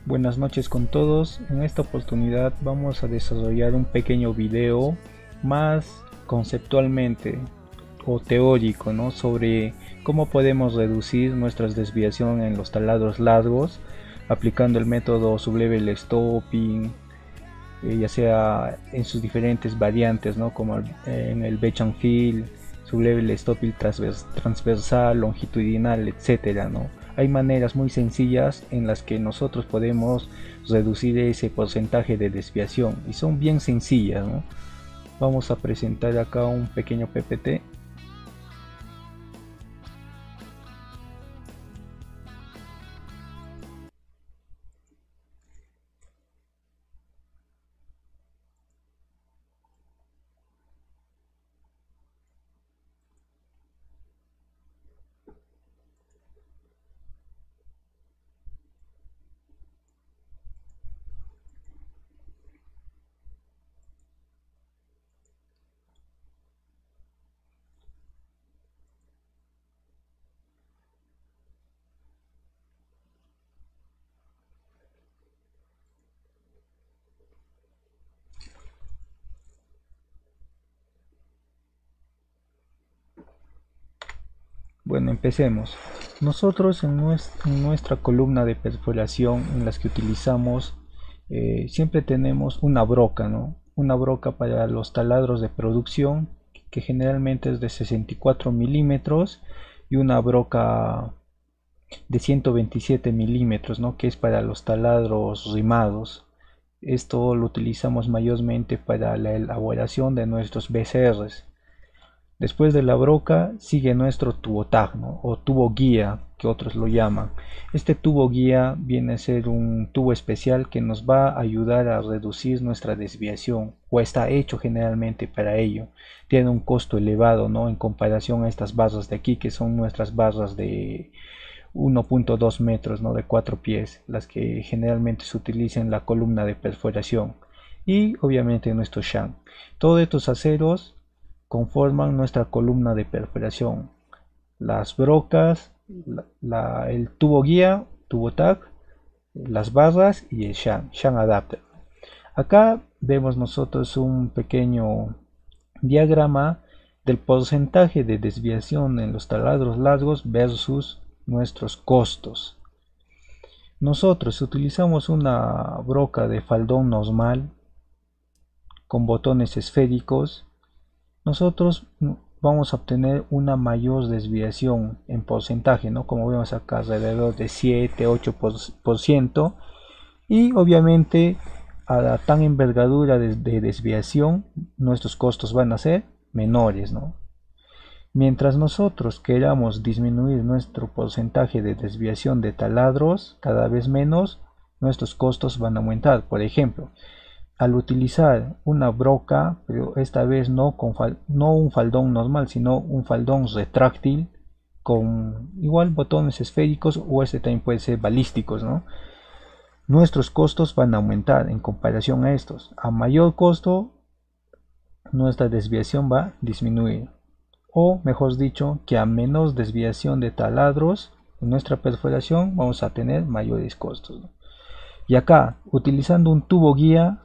Buenas noches con todos. En esta oportunidad vamos a desarrollar un pequeño video más conceptualmente o teórico, ¿no? Sobre cómo podemos reducir nuestras desviaciones en los taladros largos aplicando el método sublevel stopping, ya sea en sus diferentes variantes, ¿no? Como en el Batch and Fill, sublevel stopping transversal, longitudinal, etcétera, ¿no? Hay maneras muy sencillas en las que nosotros podemos reducir ese porcentaje de desviación y son bien sencillas, ¿no? Vamos a presentar acá un pequeño PPT. Bueno, empecemos. Nosotros en nuestra columna de perforación en las que utilizamos siempre tenemos una broca, ¿no? Una broca para los taladros de producción que generalmente es de 64 milímetros y una broca de 127 milímetros, ¿no? Que es para los taladros rimados. Esto lo utilizamos mayormente para la elaboración de nuestros BCRs. Después de la broca sigue nuestro tubo tag, ¿no? O tubo guía, que otros lo llaman. Este tubo guía viene a ser un tubo especial que nos va a ayudar a reducir nuestra desviación, o está hecho generalmente para ello. Tiene un costo elevado, ¿no? En comparación a estas barras de aquí, que son nuestras barras de 1.2 metros, ¿no? De 4 pies, las que generalmente se utilizan en la columna de perforación. Y obviamente nuestro shank. Todos estos aceros conforman nuestra columna de perforación. Las brocas, el tubo guía, tubo tag, las barras y el shank adapter. Acá vemos nosotros un pequeño diagrama del porcentaje de desviación en los taladros largos versus nuestros costos. Nosotros utilizamos una broca de faldón normal con botones esféricos. Nosotros vamos a obtener una mayor desviación en porcentaje, ¿no? Como vemos acá, alrededor de 7-8%. Y obviamente a la tan envergadura de desviación, nuestros costos van a ser menores, ¿no? Mientras nosotros queramos disminuir nuestro porcentaje de desviación de taladros cada vez menos, nuestros costos van a aumentar. Por ejemplo, al utilizar una broca, pero esta vez no un faldón normal, sino un faldón retráctil con igual botones esféricos, o este también puede ser balísticos, ¿no? Nuestros costos van a aumentar en comparación a estos. A mayor costo, nuestra desviación va a disminuir. O mejor dicho, que a menos desviación de taladros en nuestra perforación vamos a tener mayores costos, ¿no? Y acá, utilizando un tubo guía,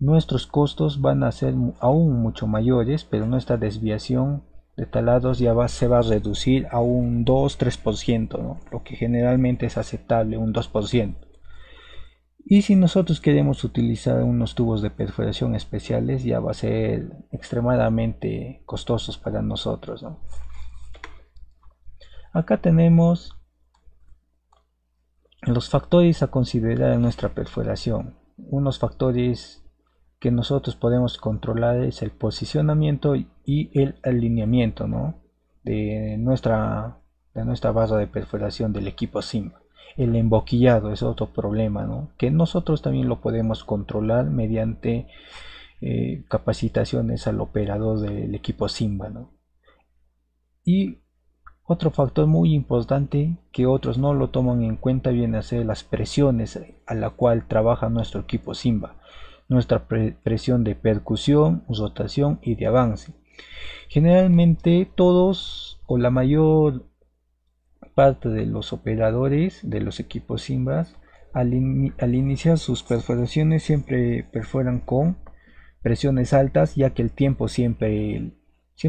nuestros costos van a ser aún mucho mayores, pero nuestra desviación de taladros se va a reducir a un 2-3%, ¿no? Lo que generalmente es aceptable, un 2%. Y si nosotros queremos utilizar unos tubos de perforación especiales, ya va a ser extremadamente costosos para nosotros, ¿no? Acá tenemos los factores a considerar en nuestra perforación. Unos factores que nosotros podemos controlar es el posicionamiento y el alineamiento, ¿no? de nuestra barra de perforación del equipo Simba. El emboquillado es otro problema, ¿no? Que nosotros también lo podemos controlar mediante capacitaciones al operador del equipo Simba, ¿no? Y otro factor muy importante que otros no lo toman en cuenta viene a ser las presiones a la cual trabaja nuestro equipo Simba. Nuestra presión de percusión, rotación y de avance. Generalmente todos o la mayor parte de los operadores de los equipos Simbas Al iniciar sus perforaciones siempre perforan con presiones altas, ya que el tiempo siempre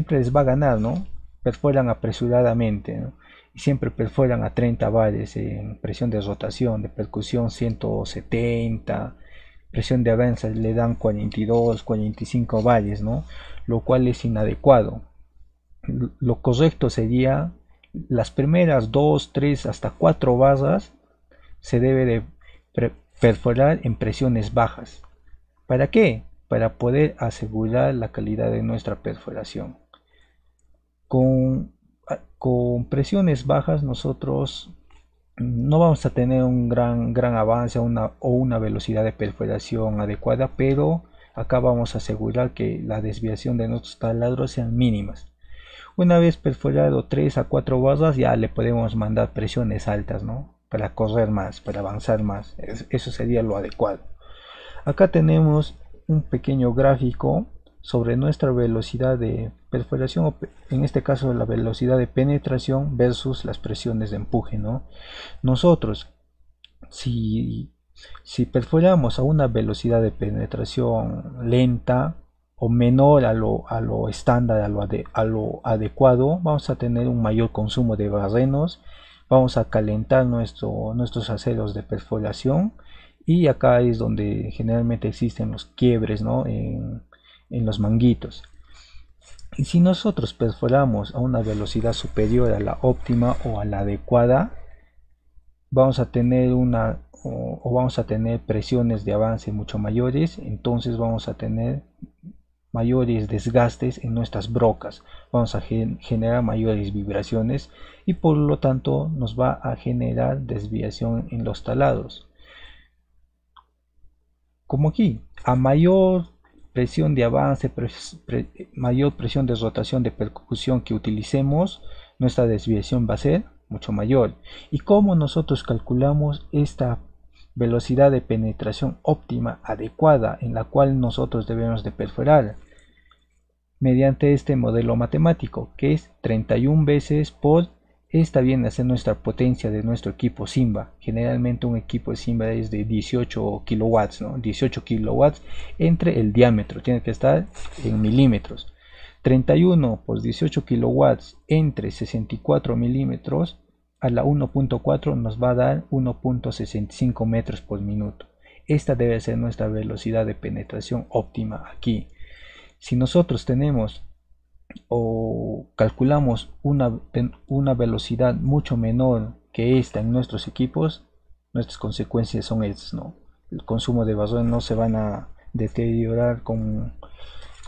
les va a ganar, ¿no? Perforan apresuradamente, ¿no? Y siempre perforan a 30 bares en presión de rotación, de percusión 170, presión de avance le dan 42, 45 bares, ¿no? Lo cual es inadecuado. Lo correcto sería las primeras 2, 3 hasta 4 barras se debe de perforar en presiones bajas. ¿Para qué? Para poder asegurar la calidad de nuestra perforación. Con, con presiones bajas nosotros no vamos a tener un gran avance o una velocidad de perforación adecuada, pero acá vamos a asegurar que la desviación de nuestros taladros sean mínimas. Una vez perforado 3 a 4 barras ya le podemos mandar presiones altas, ¿no? Para correr más, para avanzar más. Eso sería lo adecuado. Acá tenemos un pequeño gráfico sobre nuestra velocidad de perforación, en este caso la velocidad de penetración versus las presiones de empuje, ¿no? Nosotros, si, si perforamos a una velocidad de penetración lenta o menor a lo estándar, a lo adecuado, vamos a tener un mayor consumo de barrenos, vamos a calentar nuestros aceros de perforación, y acá es donde generalmente existen los quiebres, ¿no? En los manguitos. Y si nosotros perforamos a una velocidad superior a la óptima o a la adecuada, vamos a tener vamos a tener presiones de avance mucho mayores, entonces vamos a tener mayores desgastes en nuestras brocas, vamos a generar mayores vibraciones y por lo tanto nos va a generar desviación en los talados. Como aquí, a mayor presión de avance, mayor presión de rotación de percusión que utilicemos, nuestra desviación va a ser mucho mayor. ¿Y cómo nosotros calculamos esta velocidad de penetración óptima adecuada en la cual nosotros debemos de perforar? Mediante este modelo matemático, que es 31 veces por esta viene a ser nuestra potencia de nuestro equipo Simba. Generalmente un equipo de Simba es de 18 kilowatts, ¿no? 18 kilowatts entre el diámetro, tiene que estar en milímetros. 31 por 18 kilowatts entre 64 milímetros a la 1.4 nos va a dar 1.65 metros por minuto. Esta debe ser nuestra velocidad de penetración óptima aquí. Si nosotros tenemos o calculamos una velocidad mucho menor que esta en nuestros equipos, nuestras consecuencias son estas, ¿no? El consumo de barrenos no se van a deteriorar con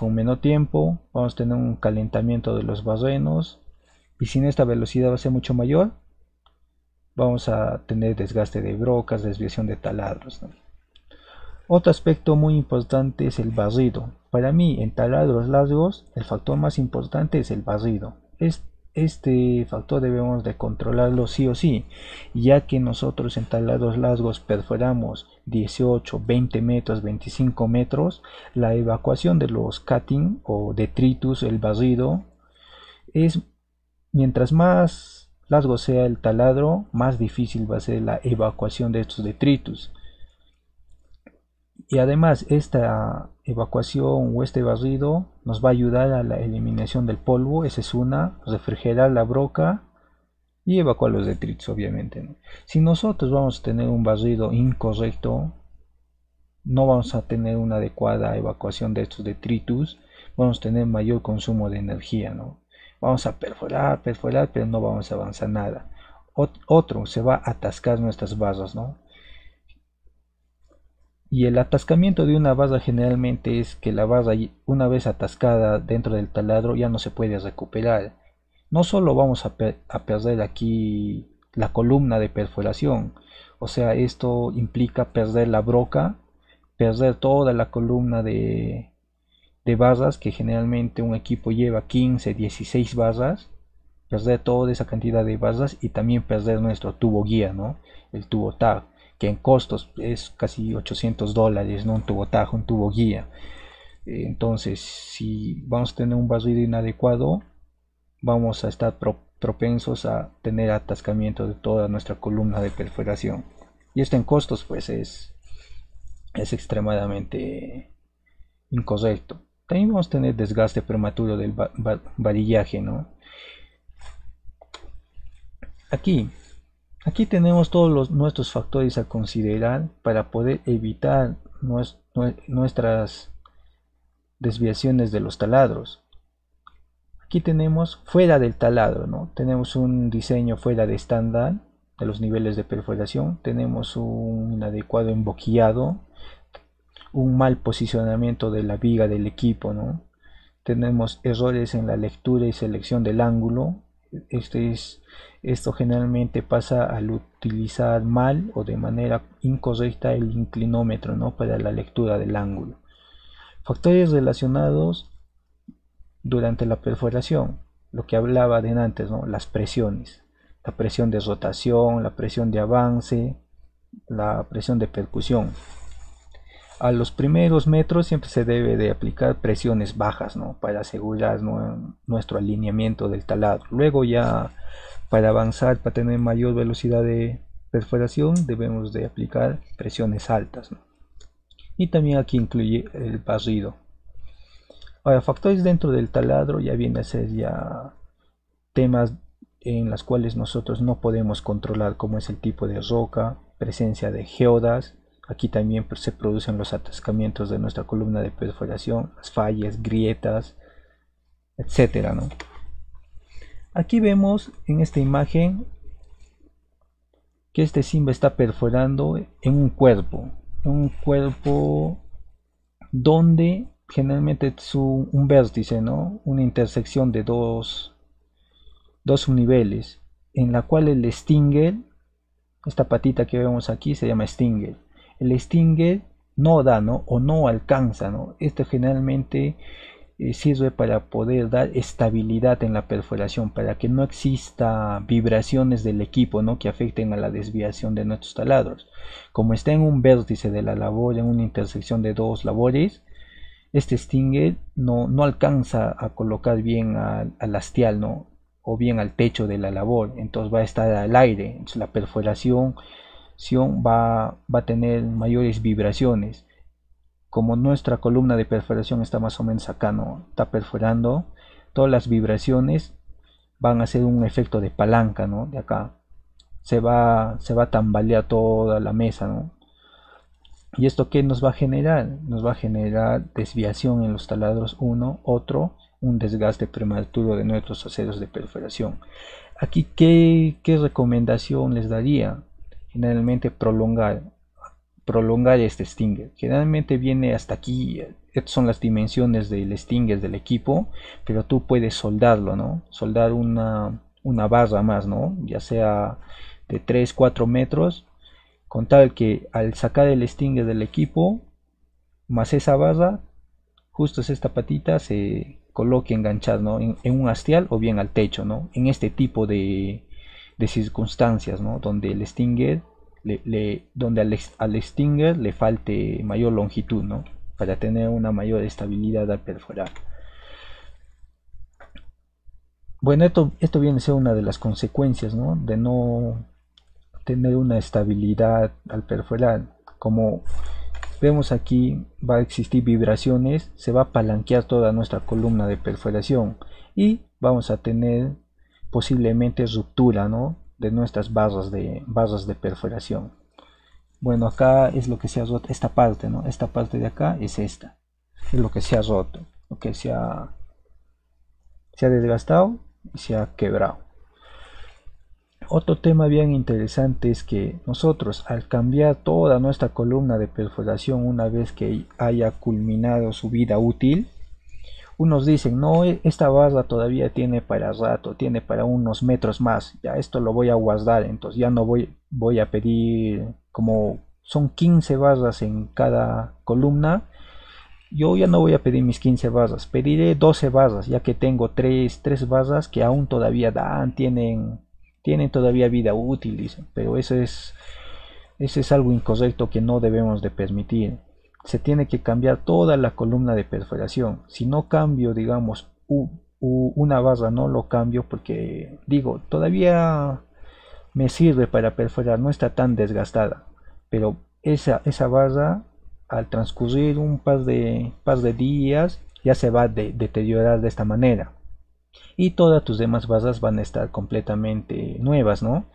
menor tiempo, vamos a tener un calentamiento de los barrenos y si esta velocidad va a ser mucho mayor, vamos a tener desgaste de brocas, desviación de taladros, ¿no? Otro aspecto muy importante es el barrido. Para mí, en taladros largos, el factor más importante es el barrido. Este factor debemos de controlarlo sí o sí, ya que nosotros en taladros largos perforamos 18, 20 metros, 25 metros, la evacuación de los cutting o detritus, el barrido, es mientras más largo sea el taladro, más difícil va a ser la evacuación de estos detritus. Y además esta evacuación o este barrido nos va a ayudar a la eliminación del polvo, esa es una, refrigerar la broca y evacuar los detritos obviamente, ¿no? Si nosotros vamos a tener un barrido incorrecto, no vamos a tener una adecuada evacuación de estos detritus, vamos a tener mayor consumo de energía, ¿no? Vamos a perforar, pero no vamos a avanzar nada. Otro, se va a atascar nuestras barras, ¿no? Y el atascamiento de una barra generalmente es que la barra una vez atascada dentro del taladro ya no se puede recuperar. No solo vamos a perder aquí la columna de perforación, o sea, esto implica perder la broca, perder toda la columna de barras que generalmente un equipo lleva 15, 16 barras, perder toda esa cantidad de barras y también perder nuestro tubo guía, ¿no? El tubo TAG, que en costos es casi $800, ¿no? Un tubo TAG, un tubo guía. Entonces, si vamos a tener un barrido inadecuado, vamos a estar propensos a tener atascamiento de toda nuestra columna de perforación. Y esto en costos pues es extremadamente incorrecto. También vamos a tener desgaste prematuro del varillaje, ¿no? Aquí, aquí tenemos todos nuestros factores a considerar para poder evitar nuestras desviaciones de los taladros. Aquí tenemos fuera del taladro, ¿no? Tenemos un diseño fuera de estándar de los niveles de perforación, tenemos un inadecuado emboquillado, un mal posicionamiento de la viga del equipo, ¿no? Tenemos errores en la lectura y selección del ángulo. Esto generalmente pasa al utilizar mal o de manera incorrecta el inclinómetro, ¿no? Para la lectura del ángulo. Factores relacionados durante la perforación, lo que hablaba de antes, ¿no? Las presiones, la presión de rotación, la presión de avance, la presión de percusión. A los primeros metros siempre se debe de aplicar presiones bajas, ¿no? Para asegurar, ¿no?, nuestro alineamiento del taladro. Luego ya para avanzar, para tener mayor velocidad de perforación, debemos de aplicar presiones altas, ¿no? Y también aquí incluye el barrido. Ahora, factores dentro del taladro ya viene a ser ya temas en los cuales nosotros no podemos controlar, como es el tipo de roca, presencia de geodas. Aquí también se producen los atascamientos de nuestra columna de perforación, las fallas, grietas, etcétera, ¿no? Aquí vemos en esta imagen que este Simba está perforando en un cuerpo donde generalmente es un vértice, ¿no? Una intersección de dos subniveles, en la cual el stinger, esta patita que vemos aquí, se llama stinger. El stinger no da, ¿no?, o no alcanza, ¿no? Esto generalmente sirve para poder dar estabilidad en la perforación, para que no exista vibraciones del equipo, ¿no?, que afecten a la desviación de nuestros taladros. Como está en un vértice de la labor, en una intersección de dos labores, este stinger no alcanza a colocar bien al hastial, ¿no?, o bien al techo de la labor, entonces va a estar al aire, entonces la perforación va a tener mayores vibraciones. Como nuestra columna de perforación está más o menos acá, ¿no?, está perforando, todas las vibraciones van a hacer un efecto de palanca, ¿no?, de acá se va a tambalear toda la mesa, ¿no? ¿Y esto qué nos va a generar? Nos va a generar desviación en los taladros uno, otro, un desgaste prematuro de nuestros aceros de perforación. Aquí, ¿qué recomendación les daría? Generalmente prolongar este stinger. Generalmente viene hasta aquí. Estas son las dimensiones del stinger del equipo, pero tú puedes soldarlo, ¿no? Soldar una barra más, ¿no? Ya sea de 3-4 metros, con tal que al sacar el stinger del equipo más esa barra, justo es esta patita, se coloque enganchada, ¿no?, en un hastial o bien al techo, ¿no? En este tipo de circunstancias, ¿no?, donde el stinger donde al stinger le falte mayor longitud, ¿no?, para tener una mayor estabilidad al perforar. Bueno, esto viene a ser una de las consecuencias, ¿no?, de no tener una estabilidad al perforar. Como vemos aquí, va a existir vibraciones, se va a palanquear toda nuestra columna de perforación y vamos a tener posiblemente ruptura, ¿no?, de nuestras barras de perforación. Bueno, acá es lo que se ha roto, esta parte, ¿no? Esta parte de acá es esta, es lo que se ha roto, lo que se ha desgastado y se ha quebrado. Otro tema bien interesante es que nosotros, al cambiar toda nuestra columna de perforación una vez que haya culminado su vida útil, unos dicen, no, esta barra todavía tiene para rato, tiene para unos metros más, ya esto lo voy a guardar, entonces ya no voy a pedir, como son 15 barras en cada columna, yo ya no voy a pedir mis 15 barras, pediré 12 barras, ya que tengo 3 barras que aún todavía dan, tienen todavía vida útil, dicen, pero eso es algo incorrecto que no debemos de permitir. Se tiene que cambiar toda la columna de perforación. Si no cambio, digamos, una barra, no lo cambio porque, digo, todavía me sirve para perforar, no está tan desgastada. pero esa barra al transcurrir un par de días ya se va a deteriorar de esta manera y todas tus demás barras van a estar completamente nuevas, ¿no?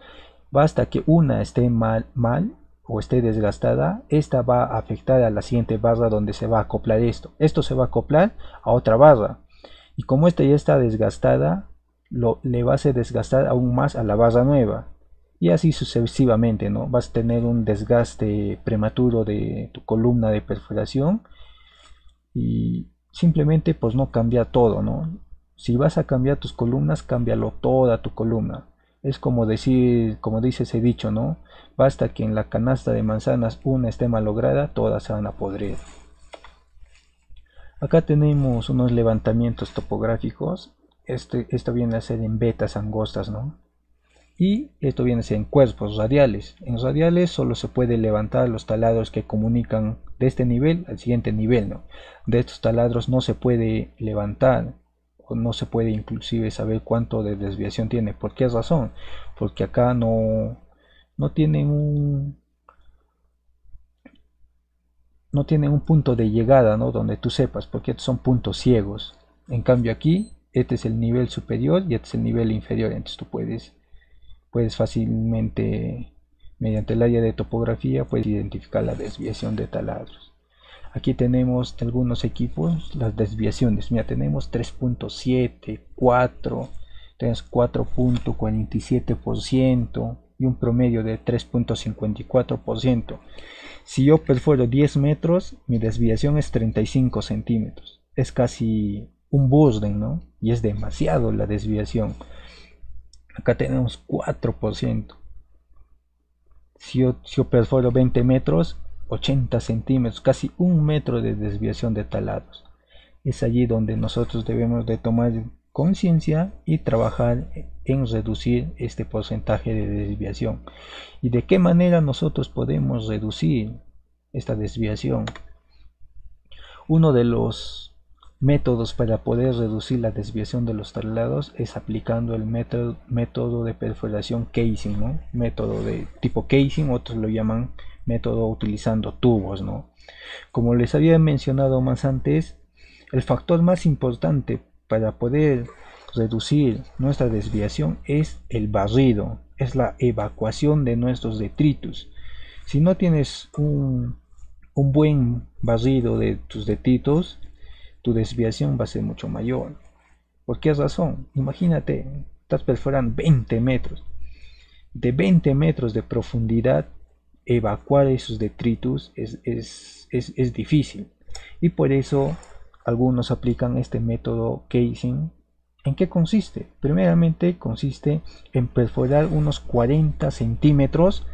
Basta que una esté mal o esté desgastada, esta va a afectar a la siguiente barra donde se va a acoplar esto se va a acoplar a otra barra y como esta ya está desgastada le va a hacer desgastar aún más a la barra nueva y así sucesivamente, ¿no? Vas a tener un desgaste prematuro de tu columna de perforación y simplemente pues no cambia todo, ¿no? Si vas a cambiar tus columnas, cámbialo toda tu columna. Es como decir, como dice ese dicho, ¿no? Basta que en la canasta de manzanas una esté malograda, todas se van a podrir. Acá tenemos unos levantamientos topográficos. Esto viene a ser en vetas angostas, ¿no? Y esto viene a ser en cuerpos radiales. En radiales solo se puede levantar los taladros que comunican de este nivel al siguiente nivel, ¿no? De estos taladros no se puede levantar o no se puede inclusive saber cuánto de desviación tiene. ¿Por qué razón? Porque acá no tienen un punto de llegada, ¿no? Donde tú sepas, porque estos son puntos ciegos. En cambio aquí, este es el nivel superior y este es el nivel inferior. Entonces tú puedes fácilmente, mediante el área de topografía, puedes identificar la desviación de taladros. Aquí tenemos algunos equipos, las desviaciones. Mira, tenemos 3.7, 4, tenemos 4.47% y un promedio de 3.54%. Si yo perforo 10 metros, mi desviación es 35 centímetros. Es casi un Bosden, ¿no? Y es demasiado la desviación. Acá tenemos 4%. Si yo perforo 20 metros, 80 centímetros, casi un metro de desviación de taladros. Es allí donde nosotros debemos de tomar conciencia y trabajar en reducir este porcentaje de desviación. ¿Y de qué manera nosotros podemos reducir esta desviación? Uno de los métodos para poder reducir la desviación de los taladros es aplicando el método de perforación casing, ¿no? Método de tipo casing, otros lo llaman método utilizando tubos, ¿no? Como les había mencionado más antes, el factor más importante para poder reducir nuestra desviación es el barrido, es la evacuación de nuestros detritus. Si no tienes un buen barrido de tus detritus, tu desviación va a ser mucho mayor. ¿Por qué razón? Imagínate, estás perforando 20 metros. De 20 metros de profundidad, evacuar esos detritus es difícil. Y por eso algunos aplican este método casing. ¿En qué consiste? Primeramente consiste en perforar unos 40 centímetros,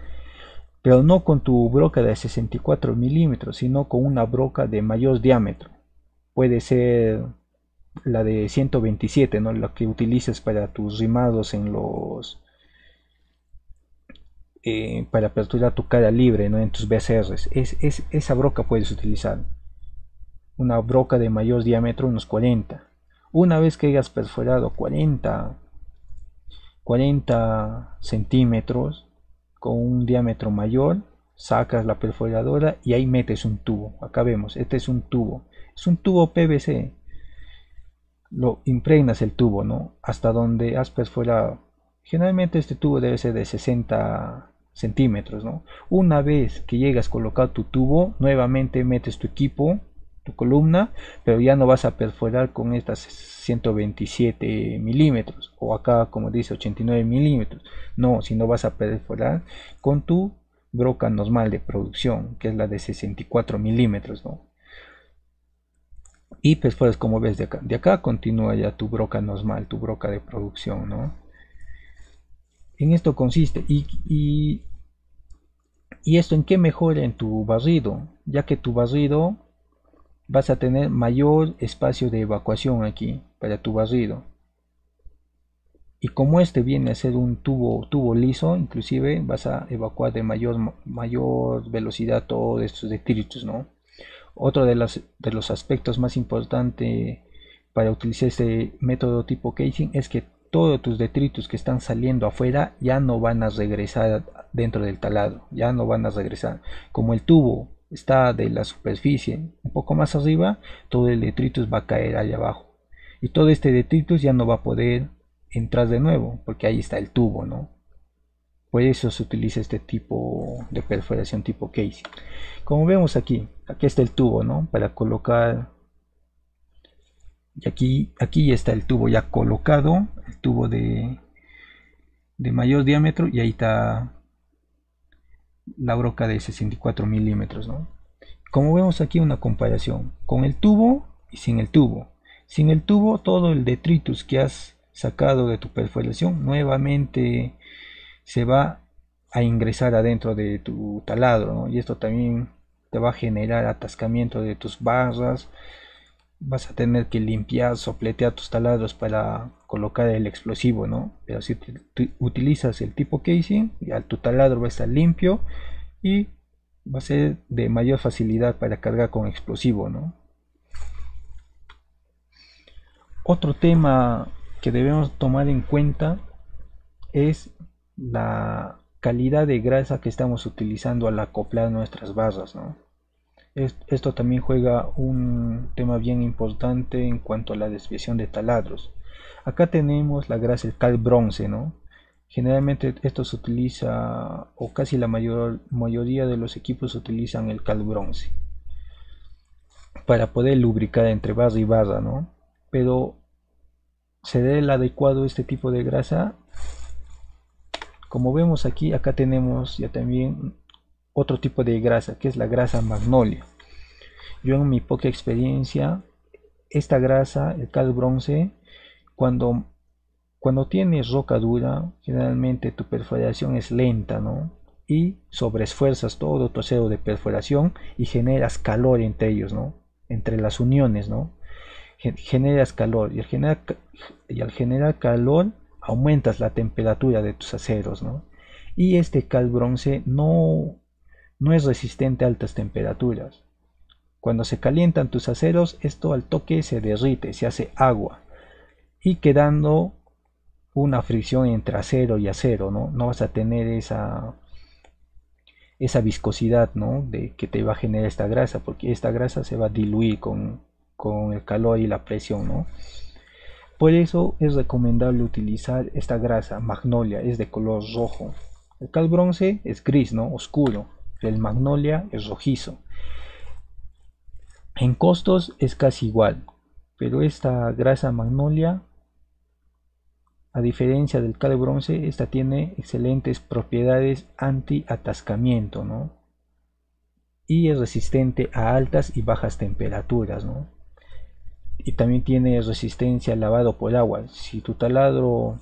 pero no con tu broca de 64 milímetros, sino con una broca de mayor diámetro. Puede ser la de 127, ¿no? La que utilices para tus rimados en los para aperturar tu cara libre, ¿no? En tus BCRs. Esa broca puedes utilizar. Una broca de mayor diámetro, unos 40. Una vez que hayas perforado 40 centímetros con un diámetro mayor, sacas la perforadora y ahí metes un tubo. Acá vemos, este es un tubo. Es un tubo PVC. Lo impregnas el tubo, ¿no? Hasta donde has perforado. Generalmente este tubo debe ser de 60 centímetros, ¿no? Una vez que llegas a colocar tu tubo, nuevamente metes tu equipo, tu columna, pero ya no vas a perforar con estas 127 milímetros o acá como dice 89 milímetros. No, sino vas a perforar con tu broca normal de producción, que es la de 64 milímetros, ¿no? Y pues como ves de acá continúa ya tu broca normal, tu broca de producción, ¿no? En esto consiste y esto en qué mejora en tu barrido, ya que tu barrido vas a tener mayor espacio de evacuación aquí para tu barrido. Y como este viene a ser un tubo liso, inclusive vas a evacuar de mayor velocidad todos estos detritus, ¿no? Otro de los aspectos más importantes para utilizar este método tipo casing es que todos tus detritus que están saliendo afuera ya no van a regresar dentro del taladro, ya no van a regresar. Como el tubo está de la superficie un poco más arriba, todo el detritus va a caer allá abajo. Y todo este detritus ya no va a poder entrar de nuevo, porque ahí está el tubo, ¿no? Por eso se utiliza este tipo de perforación tipo casing. Como vemos aquí está el tubo, ¿no? Para colocar. Y aquí está el tubo ya colocado, el tubo de mayor diámetro, y ahí está la broca de 64 milímetros, ¿no? Como vemos aquí una comparación con el tubo y sin el tubo. Sin el tubo, todo el detritus que has sacado de tu perforación nuevamente se va a ingresar adentro de tu taladro, ¿no? Y esto también te va a generar atascamiento de tus barras. Vas a tener que limpiar, sopletear tus taladros para colocar el explosivo, ¿no? Pero si utilizas el tipo casing, ya tu taladro va a estar limpio y va a ser de mayor facilidad para cargar con explosivo, ¿no? Otro tema que debemos tomar en cuenta es la calidad de grasa que estamos utilizando al acoplar nuestras barras, ¿no? Esto también juega un tema bien importante en cuanto a la desviación de taladros. Acá tenemos la grasa, el cal bronce, ¿no? Generalmente esto se utiliza, o casi la mayoría de los equipos utilizan el cal bronce para poder lubricar entre barra y barra, ¿no? Pero ¿será el adecuado este tipo de grasa? Como vemos aquí, acá tenemos ya también otro tipo de grasa, que es la grasa magnolia. Yo en mi poca experiencia, esta grasa, el cal bronce, cuando tienes roca dura, generalmente tu perforación es lenta, ¿no? Y sobreesfuerzas todo tu acero de perforación y generas calor entre ellos, ¿no? Entre las uniones, ¿no? Generas calor y al generar calor aumentas la temperatura de tus aceros, ¿no? Y este cal bronce no es resistente a altas temperaturas. Cuando se calientan tus aceros, esto al toque se derrite, se hace agua y quedando una fricción entre acero y acero, ¿no? No vas a tener esa viscosidad, ¿no? De que te va a generar esta grasa, porque esta grasa se va a diluir con el calor y la presión, ¿no? Por eso es recomendable utilizar esta grasa magnolia, es de color rojo. El cal bronce es gris, ¿no? Oscuro. El magnolia es rojizo. En costos es casi igual, pero esta grasa magnolia, a diferencia del cal bronce, esta tiene excelentes propiedades anti-atascamiento, ¿no? Y es resistente a altas y bajas temperaturas, ¿no? Y también tiene resistencia al lavado por agua. Si tu taladro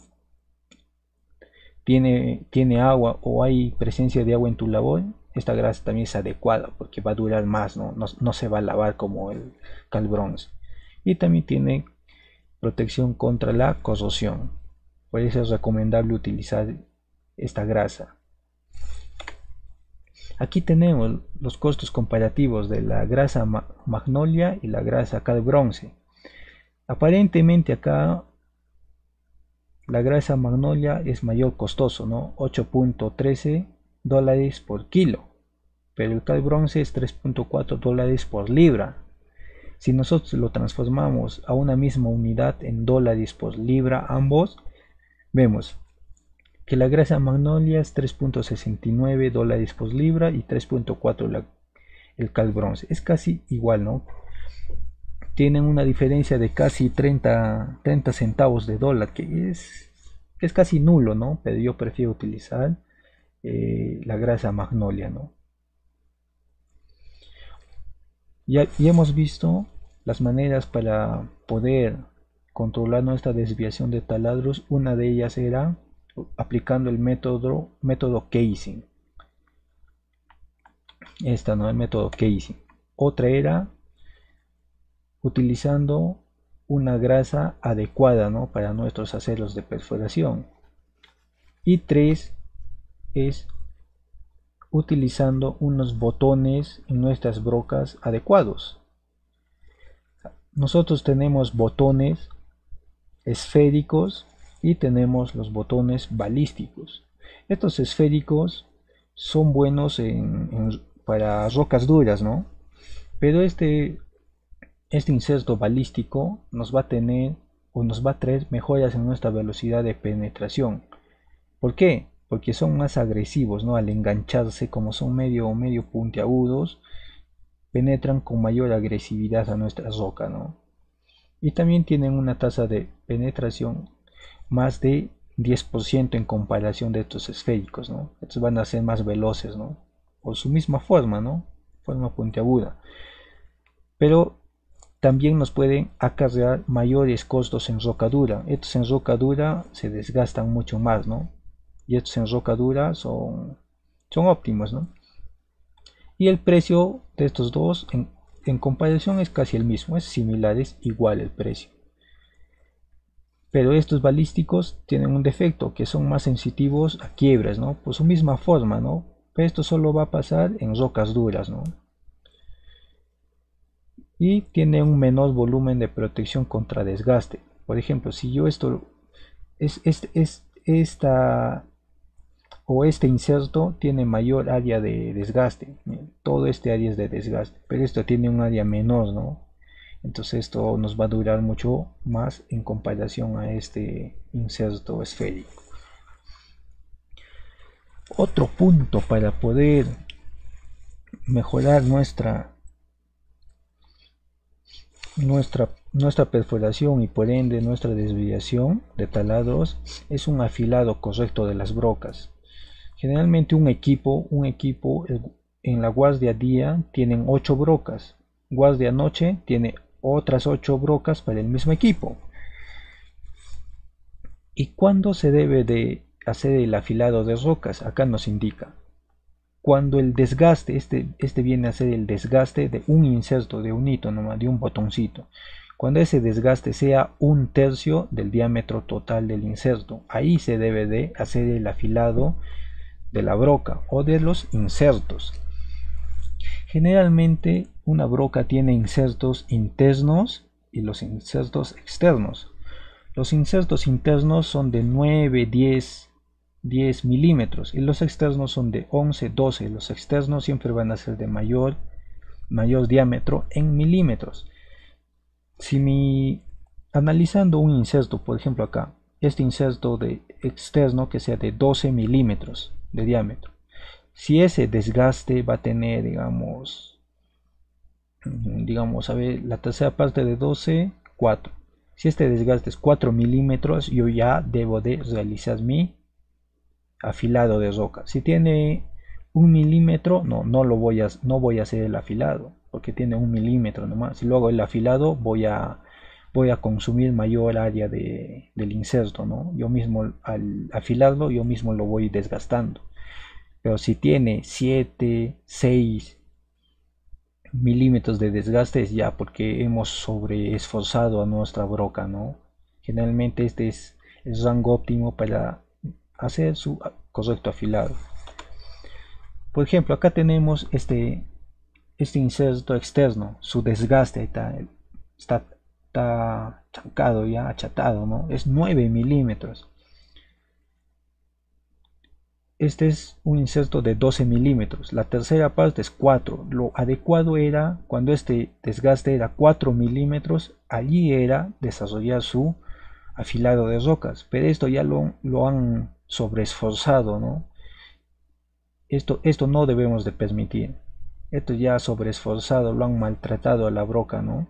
tiene agua o hay presencia de agua en tu labor, esta grasa también es adecuada porque va a durar más, no se va a lavar como el cal bronce. Y también tiene protección contra la corrosión. Por eso es recomendable utilizar esta grasa. Aquí tenemos los costos comparativos de la grasa magnolia y la grasa cal bronce. Aparentemente acá la grasa magnolia es mayor costoso, ¿no? 8.13 dólares por kilo, pero el cal bronce es 3.4 dólares por libra. Si nosotros lo transformamos a una misma unidad en dólares por libra ambos, vemos que la grasa magnolia es 3.69 dólares por libra y 3.4 el cal bronce. Es casi igual, ¿no? Tienen una diferencia de casi 30 centavos de dólar, que es casi nulo, ¿no? Pero yo prefiero utilizar la grasa magnolia, ¿no? Ya hemos visto las maneras para poder controlar nuestra desviación de taladros. Una de ellas era aplicando el método casing. Esta, ¿no? El método casing. Otra era utilizando una grasa adecuada, ¿no? Para nuestros aceros de perforación. Y 3 es utilizando unos botones en nuestras brocas adecuados. Nosotros tenemos botones esféricos y tenemos los botones balísticos. Estos esféricos son buenos para rocas duras, ¿no? Pero este inserto balístico nos va a tener o nos va a traer mejoras en nuestra velocidad de penetración. ¿Por qué? Porque son más agresivos, ¿no? Al engancharse, como son medio puntiagudos, penetran con mayor agresividad a nuestra roca, ¿no? Y también tienen una tasa de penetración más de 10% en comparación de estos esféricos, ¿no? Estos van a ser más veloces, ¿no? Por su misma forma, ¿no? Forma puntiaguda. Pero también nos pueden acarrear mayores costos en roca dura. Estos en roca dura se desgastan mucho más, ¿no? Y estos en roca dura son óptimos, ¿no? Y el precio de estos dos en comparación es casi el mismo, es similar, es igual el precio. Pero estos balísticos tienen un defecto, que son más sensitivos a quiebras, ¿no? Por su misma forma, ¿no? Pero esto solo va a pasar en rocas duras, ¿no? Y tiene un menor volumen de protección contra desgaste. Por ejemplo, si yo esta o este inserto tiene mayor área de desgaste, todo este área es de desgaste, pero esto tiene un área menor, ¿no? Entonces esto nos va a durar mucho más en comparación a este inserto esférico. Otro punto para poder mejorar nuestra perforación y por ende nuestra desviación de taladros es un afilado correcto de las brocas. Generalmente un equipo en la guardia día tienen 8 brocas, guardia noche tiene otras 8 brocas para el mismo equipo. ¿Y cuándo se debe de hacer el afilado de rocas? Acá nos indica. Cuando el desgaste, este viene a ser el desgaste de un inserto, de un hito nomás, de un botoncito. Cuando ese desgaste sea 1/3 del diámetro total del inserto, ahí se debe de hacer el afilado de la broca o de los insertos. Generalmente una broca tiene insertos internos y los insertos externos. Los insertos internos son de 9, 10 milímetros y los externos son de 11, 12. Los externos siempre van a ser de mayor diámetro en milímetros. Analizando un inserto, por ejemplo acá, este inserto de externo que sea de 12 milímetros de diámetro, si ese desgaste va a tener, digamos, a ver, la tercera parte de 12, 4. Si este desgaste es 4 milímetros, yo ya debo de realizar mi afilado de roca. Si tiene 1 milímetro, no voy a hacer el afilado, porque tiene 1 milímetro nomás. Si luego el afilado voy a consumir mayor área del inserto, ¿no? Yo mismo al afilarlo, yo mismo lo voy desgastando. Pero si tiene 7, 6 milímetros de desgaste es ya porque hemos sobreesforzado a nuestra broca, ¿no? Generalmente este es el rango óptimo para hacer su correcto afilado. Por ejemplo, acá tenemos este inserto externo, su desgaste está chancado, ya achatado, ¿no? Es 9 milímetros. Este es un inserto de 12 milímetros, la tercera parte es 4. Lo adecuado era, cuando este desgaste era 4 milímetros, allí era desarrollar su afilado de rocas, pero esto ya lo han sobreesforzado, ¿no? Esto no debemos de permitir. Esto ya sobreesforzado, lo han maltratado a la broca, ¿no?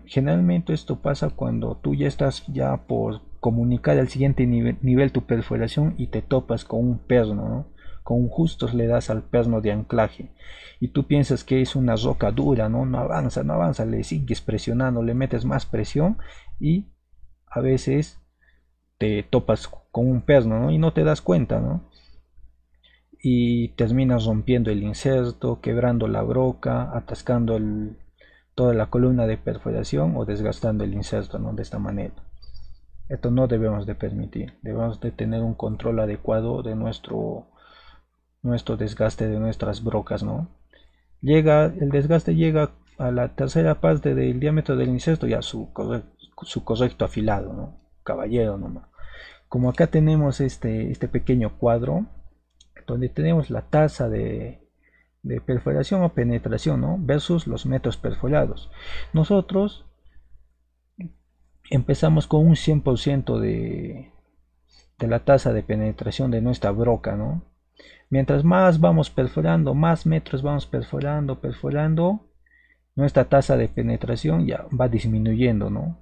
Generalmente esto pasa cuando tú ya estás por comunicar al siguiente nivel tu perforación y te topas con un perno, ¿no? Con un justo le das al perno de anclaje y tú piensas que es una roca dura, ¿no? No avanza, le sigues presionando, le metes más presión y a veces te topas con un perno, ¿no? Y no te das cuenta, ¿no? Y terminas rompiendo el inserto, quebrando la broca, atascando toda la columna de perforación o desgastando el inserto, ¿no? De esta manera. Esto no debemos de permitir. Debemos de tener un control adecuado de nuestro desgaste de nuestras brocas, ¿no? El desgaste llega a la tercera parte del diámetro del inserto, ya su correcto afilado, ¿no? Caballero nomás. Como acá tenemos este pequeño cuadro, donde tenemos la tasa de perforación o penetración, ¿no? Versus los metros perforados. Nosotros empezamos con un 100% de la tasa de penetración de nuestra broca, ¿no? Mientras más vamos perforando, más metros vamos perforando, nuestra tasa de penetración ya va disminuyendo, ¿no?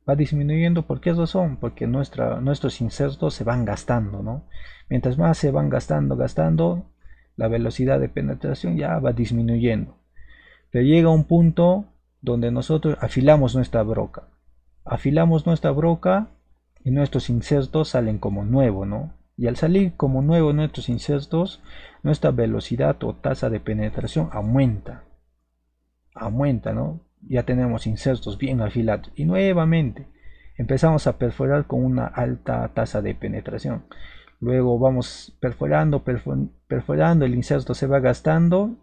Va disminuyendo, ¿por qué razón? Porque nuestros insertos se van gastando, ¿no? Mientras más se van gastando, la velocidad de penetración ya va disminuyendo. Pero llega un punto donde nosotros afilamos nuestra broca. Afilamos nuestra broca y nuestros insertos salen como nuevo, ¿no? Y al salir como nuevo nuestros insertos, nuestra velocidad o tasa de penetración aumenta, ¿no? Ya tenemos insertos bien afilados y nuevamente empezamos a perforar con una alta tasa de penetración. Luego vamos perforando, el inserto se va gastando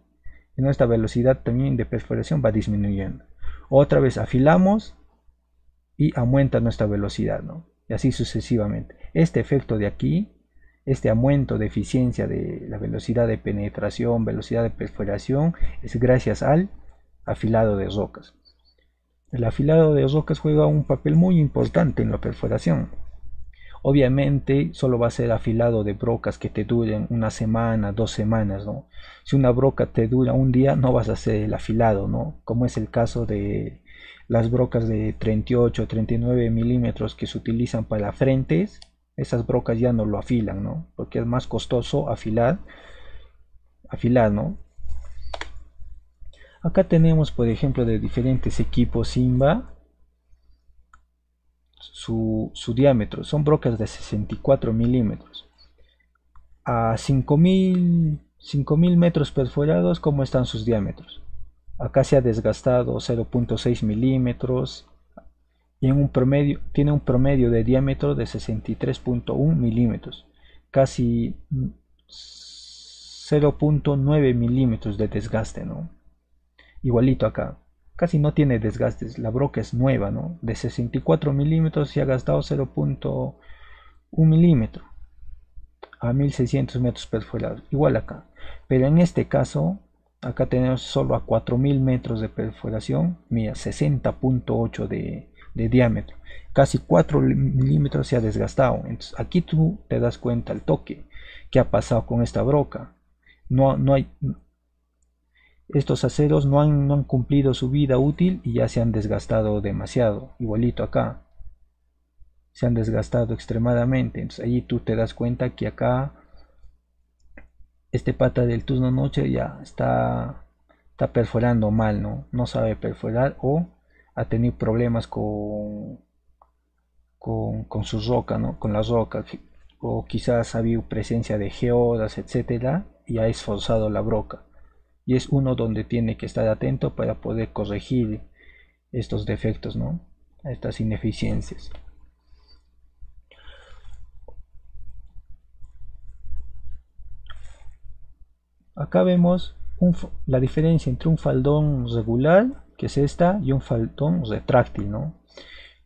y nuestra velocidad también de perforación va disminuyendo. Otra vez afilamos y aumenta nuestra velocidad, ¿no? Y así sucesivamente. Este efecto de aquí, este aumento de eficiencia de la velocidad de penetración, velocidad de perforación, es gracias al afilado de rocas. El afilado de rocas juega un papel muy importante en la perforación. Obviamente solo va a ser afilado de brocas que te duren una semana, 2 semanas, ¿no? Si una broca te dura un día, no vas a hacer el afilado, ¿no? Como es el caso de las brocas de 38, 39 milímetros que se utilizan para frentes. Esas brocas ya no lo afilan, ¿no? Porque es más costoso afilar, ¿no? Acá tenemos, por ejemplo, de diferentes equipos Simba, su diámetro. Son brocas de 64 milímetros. A 5000 metros perforados, ¿cómo están sus diámetros? Acá se ha desgastado 0.6 milímetros y tiene un promedio de diámetro de 63.1 milímetros. Casi 0.9 milímetros de desgaste, ¿no? Igualito acá, casi no tiene desgastes, la broca es nueva, ¿no? De 64 milímetros se ha gastado 0.1 milímetro a 1600 metros perforados, igual acá. Pero en este caso, acá tenemos solo a 4000 metros de perforación, mira, 60.8 de diámetro, casi 4 milímetros se ha desgastado. Entonces aquí tú te das cuenta el toque que ha pasado con esta broca. Estos aceros no han cumplido su vida útil y ya se han desgastado demasiado. Igualito acá. Se han desgastado extremadamente. Entonces allí tú te das cuenta que acá este pata del turno noche ya está perforando mal, ¿no? No sabe perforar o ha tenido problemas con su roca, ¿no? Con la roca. O quizás ha habido presencia de geodas, etcétera, y ha esforzado la broca. Y es uno donde tiene que estar atento para poder corregir estos defectos, ¿no? Estas ineficiencias. Acá vemos la diferencia entre un faldón regular, que es esta, y un faldón retráctil, ¿no?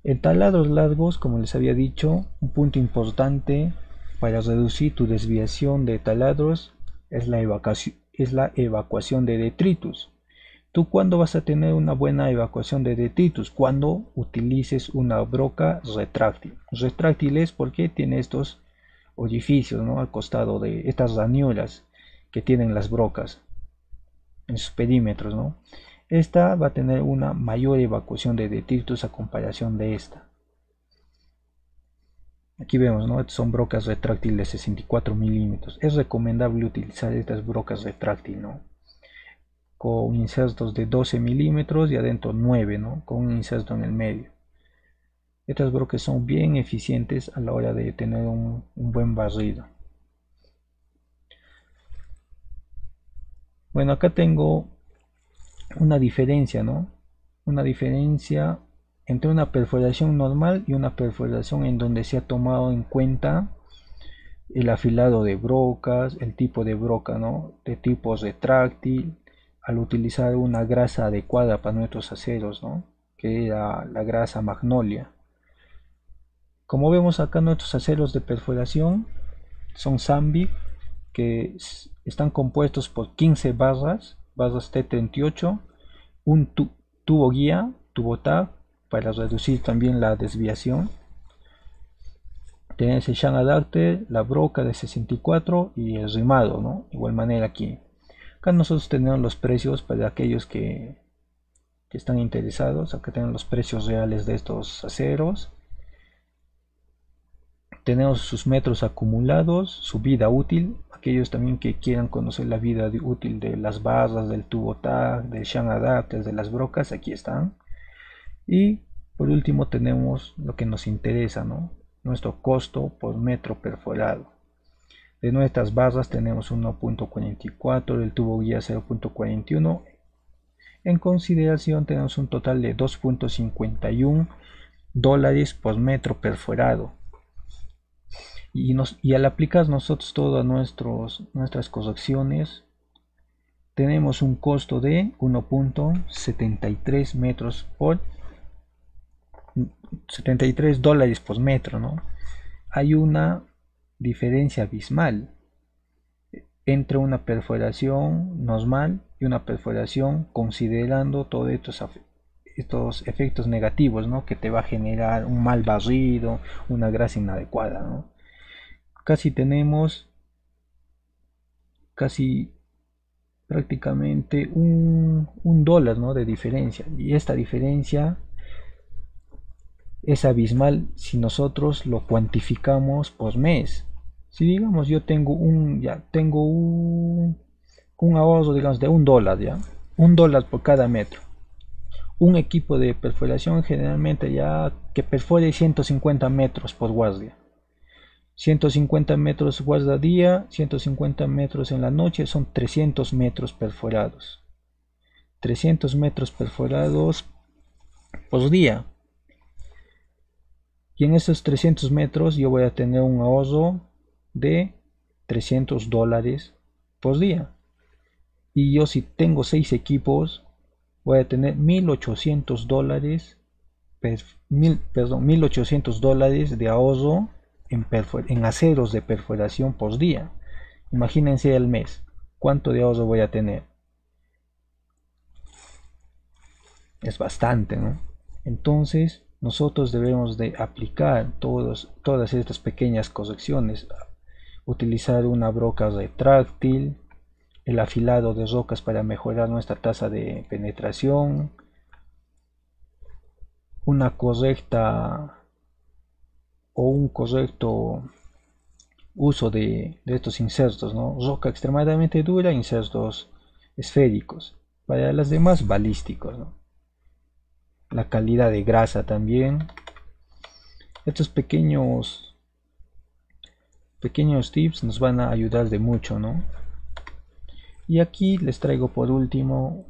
En taladros largos, como les había dicho, un punto importante para reducir tu desviación de taladros es la evacuación de detritus. ¿Tú cuándo vas a tener una buena evacuación de detritus? Cuando utilices una broca retráctil. Retráctil es porque tiene estos orificios, ¿no? Al costado de estas ranuras que tienen las brocas en sus perímetros, ¿no? Esta va a tener una mayor evacuación de detritus a comparación de esta. Aquí vemos, ¿no? Son brocas retráctiles de 64 milímetros. Es recomendable utilizar estas brocas retráctiles, ¿no? Con insertos de 12 milímetros y adentro 9, ¿no? Con un inserto en el medio. Estas brocas son bien eficientes a la hora de tener un buen barrido. Bueno, acá tengo una diferencia, ¿no? Una diferencia entre una perforación normal y una perforación en donde se ha tomado en cuenta el afilado de brocas, el tipo de broca, ¿no? De tipo retráctil, al utilizar una grasa adecuada para nuestros aceros, ¿no? Que era la grasa magnolia. Como vemos acá, nuestros aceros de perforación son Sandvik que están compuestos por 15 barras T38, un tubo guía, tubo TAG, para reducir también la desviación. Tenés el shank adapter, la broca de 64 y el rimado, ¿no? Igual manera aquí. Acá nosotros tenemos los precios para aquellos que están interesados. Acá tenemos los precios reales de estos aceros. Tenemos sus metros acumulados, su vida útil. Aquellos también que quieran conocer la vida útil de las barras, del tubo TAG, del shank adapter, de las brocas, aquí están. Y por último tenemos lo que nos interesa, ¿no? Nuestro costo por metro perforado. De nuestras barras tenemos 1.44, del tubo guía 0.41. En consideración tenemos un total de $2.51 por metro perforado. Y al aplicar nosotros todas nuestras correcciones, tenemos un costo de 1.73 metros por $73 por metro, ¿no? Hay una diferencia abismal entre una perforación normal y una perforación, considerando todos estos efectos negativos, ¿no? Que te va a generar un mal barrido, una grasa inadecuada, ¿no? Tenemos prácticamente un dólar, ¿no? De diferencia, y esta diferencia es abismal si nosotros lo cuantificamos por mes. Si digamos yo tengo un ahorro, digamos, de $1, ya $1 por cada metro. Un equipo de perforación generalmente ya que perfore 150 metros por guardia, 150 metros guarda día, 150 metros en la noche, son 300 metros perforados, 300 metros perforados por día. Y en esos 300 metros yo voy a tener un ahorro de $300 por día. Y yo, si tengo 6 equipos, voy a tener $1.800, $1.800 de ahorro en aceros de perforación por día. Imagínense al mes cuánto de ahorro voy a tener. Es bastante, ¿no? Entonces nosotros debemos de aplicar todas estas pequeñas correcciones, utilizar una broca retráctil, el afilado de rocas para mejorar nuestra tasa de penetración, una correcta o un correcto uso de estos insertos, ¿no? Roca extremadamente dura, insertos esféricos, para las demás balísticos, ¿no? La calidad de grasa también. Estos pequeños tips nos van a ayudar de mucho, ¿no? Y aquí les traigo por último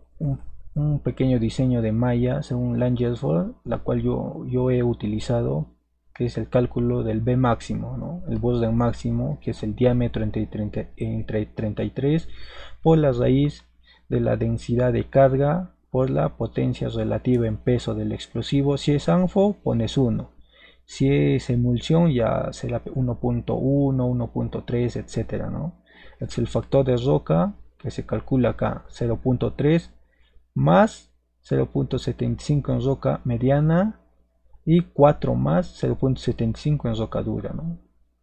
un pequeño diseño de malla según Langersford, la cual yo he utilizado, que es el cálculo del B máximo, ¿no? El Bosden máximo, que es el diámetro entre 33 por la raíz de la densidad de carga por la potencia relativa en peso del explosivo. Si es ANFO, pones 1. Si es emulsión, ya será 1.1, 1.3, etcétera, ¿no? Es el factor de roca que se calcula acá, 0.3 más 0.75 en roca mediana y 4 más 0.75 en roca dura, ¿no?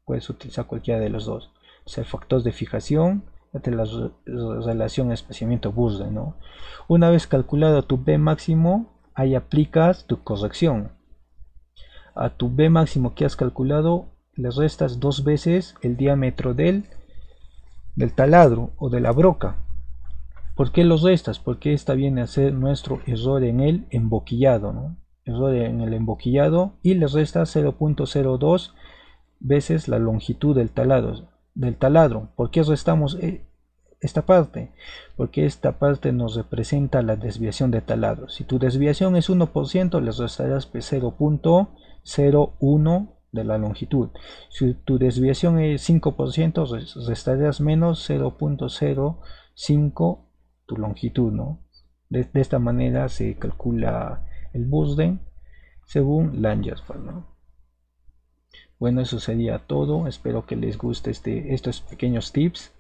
Puedes utilizar cualquiera de los dos. Es el factor de fijación entre la relación espaciamiento Bosden, ¿no? Una vez calculado tu B máximo, ahí aplicas tu corrección. A tu B máximo que has calculado le restas 2 veces el diámetro del taladro o de la broca. ¿Por qué los restas? Porque esta viene a ser nuestro error en el emboquillado, ¿no? Error en el emboquillado, y le resta 0.02 veces la longitud del taladro. ¿Por qué restamos esta parte? Porque esta parte nos representa la desviación de taladro. Si tu desviación es 1%, le restarás 0.01 de la longitud. Si tu desviación es 5%, restarás menos 0.05 tu longitud, ¿no? De esta manera se calcula el Bosden según Langersford, ¿no? Bueno, eso sería todo. Espero que les guste estos pequeños tips.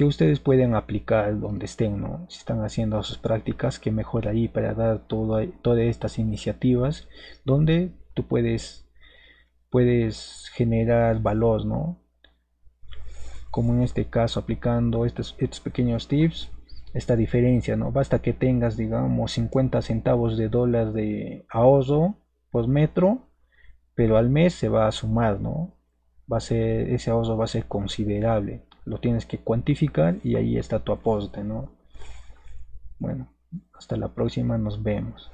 que ustedes pueden aplicar donde estén, ¿no? Si están haciendo sus prácticas, que mejor ahí para dar todas estas iniciativas donde tú puedes generar valor, ¿no? Como en este caso, aplicando estos pequeños tips, esta diferencia, ¿no? Basta que tengas, digamos, 50 centavos de dólar de ahorro por metro, pero al mes se va a sumar, ¿no? Ese ahorro va a ser considerable. Lo tienes que cuantificar y ahí está tu aporte, ¿no? Bueno, hasta la próxima, nos vemos.